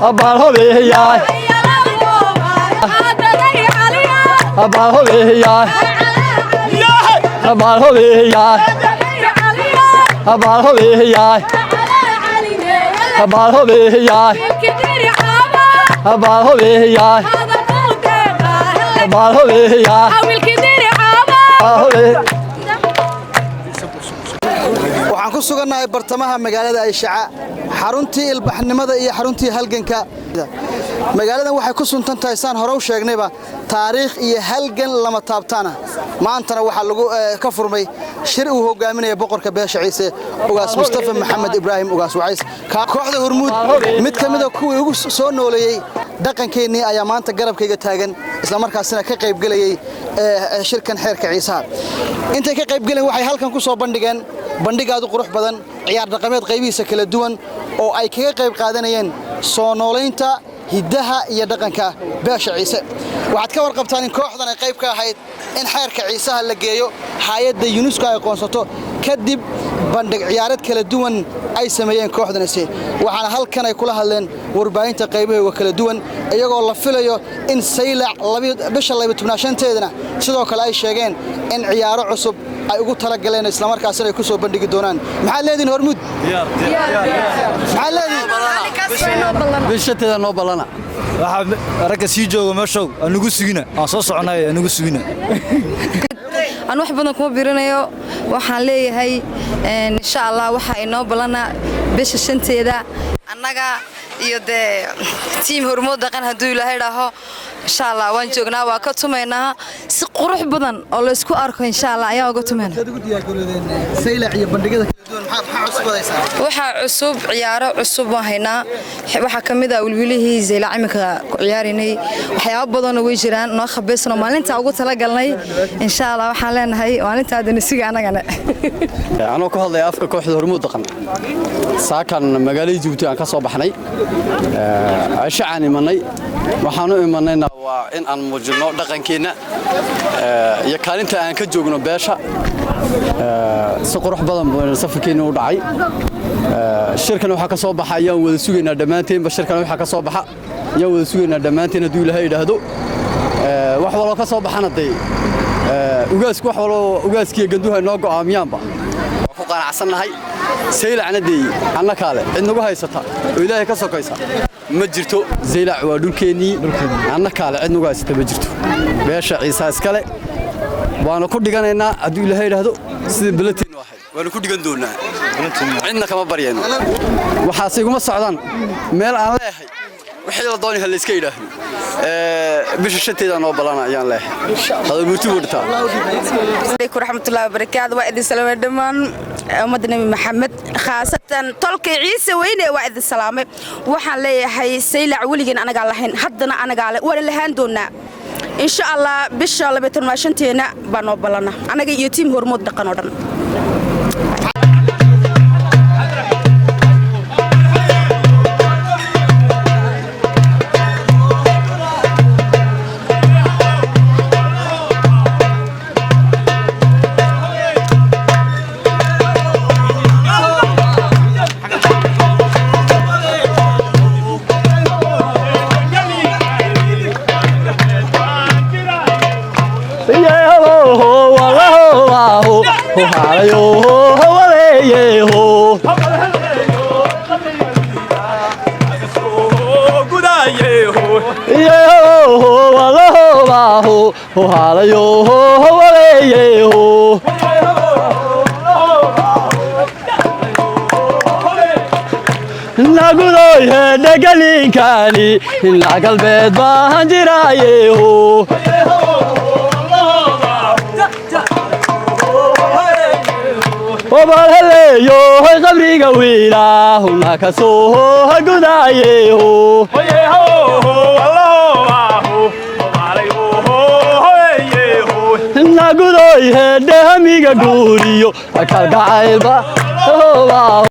abalhobeya abalhobeya abalhobeya abalhobeya abalhobeya abalhobeya abalhobeya waxaan ku sugannahay bartamaha magaalada Ayshaca xaruntii ilbaxnimada iyo xaruntii halganka magaaladan waxay ku suntan tahay saan hore u sheegnayba taariikh iyo halgan lama taabtaana maantana waxa lagu ka furmay shir uu hogaaminayo boqorka beesha Ciise ugaas Mustafa Maxamed Ibrahim ugaas Wacays kooxda Hormuud mid kamid ah kuwii ugu soo nooleeyay dhaqankeennii ayaa maanta garabkayga taagan isla markaasina ka qayb galayay shirkan xeerka Ciise intay ka qayb galeen waxay halkan ku soo bandhigeen bandhigaadu qurux badan ciyaar dhaqameed qaybihiisa kala duwan oo ay kaga qayb qaadanayeen soo nooleynta hidaha iyo dhaqanka beesha Ciise waxaad ka warqabtaan in kooxdan ay qayb ka ahayd in xeerka Ciise la geeyo hay'adda UNESCO ay qoonsato kadib bandhig ciyaareed kala duwan ay sameeyeen kooxdanasi waxaana halkan ay kula hadleen warbaahinta qaybaha kala duwan iyagoo la filayo in Saylac bisha 12-teedana sidoo kale ay sheegeen in ciyaaro cusub ay ugu tala galeen isla markaasina ay ku soo bandhigi doonaan maxaa leedin Hormuud maxaa leedin bishateeda noo balana waxa ragga sii jooga meeshow anugu sugina aan soo soconay anugu sugina aan wax badan kuma birinayo waxaan leeyahay insha Allah waxa inoo balana bisha 5teeda annaga iyo team Hormuud dhaqan haduu Ilaahay raaho insha Allah waan joognaa waa ka tumaynaa si qurux badan oo la isku arko insha Allah ayaa uga tumaynaa Saylac iyo bandhigada kala duwan maxaa cusubadaysaa waxa cusub ciyaaro cusub waan haynaa waxa kamid ah wilwilihii Saylac imika ku ciyaarinay waxyaabo badan oo way jiraan noo khabeysno maalinta ugu tala galnay insha Allah waxaan leenahay maalinta danisiga anagana anoo ku hadlay afka kooxda Hormuud dhaqan saakan magaalada Djibouti aan ka soo baxnay Ayshacan imanay waxaanu imanayna waa in aan muujino dhaqankeena iyo kaalinta aan ka joogno beesha si qurux badan buu safarkeena u dhacay shirkan waxa ka soo baxay ayaan wada sugaynaa dhamaanteen shirkan waxa ka soo baxa ayaan wada sugaynaa dhamaanteen haduu Ilaahay yiraahdo wax walba ka soo baxana ugaasku wax walba ugaaskiga ganduha noo go'aamiyaanba ku qanacsanahay Saylacna anna kale cid nagu haysata oo Ilaahay ka sokaysa ma jirto Saylac waa dhulkeenii anna kale cid nagu haysata ma jirto beesha Ciise iskale waana ku dhiganaynaa haduu Ilaahay yiraahdo sida balateen waxa waana ku dhigan doonaa cidna kama baryayno waxaas iguma socdaan meel aan leeyahay wixii la doonay hal iska yiraahdo bisha 5teeda noo balana ayaan leeyahay hada murti wadta عليكم ورحمة الله وبركاته وعد السلام دمان أمد النبي محمد خاصة طلق عيسى وين وعد السلام وحن لي هي سيلع ولجن أنا قال لهن حدنا أنا قال ولا لهن دونا إن شاء الله بالشهر اللي بترماشن تينا بنوبلنا أنا جي يتيم هرمود دقنورن nagudoy dhagalinkani ila galbeed baan jiraayeeho وبالهليو قبريga wiila huna ka soo gudaayeeho nagudoy dhamiga guuriyo kalgacaylba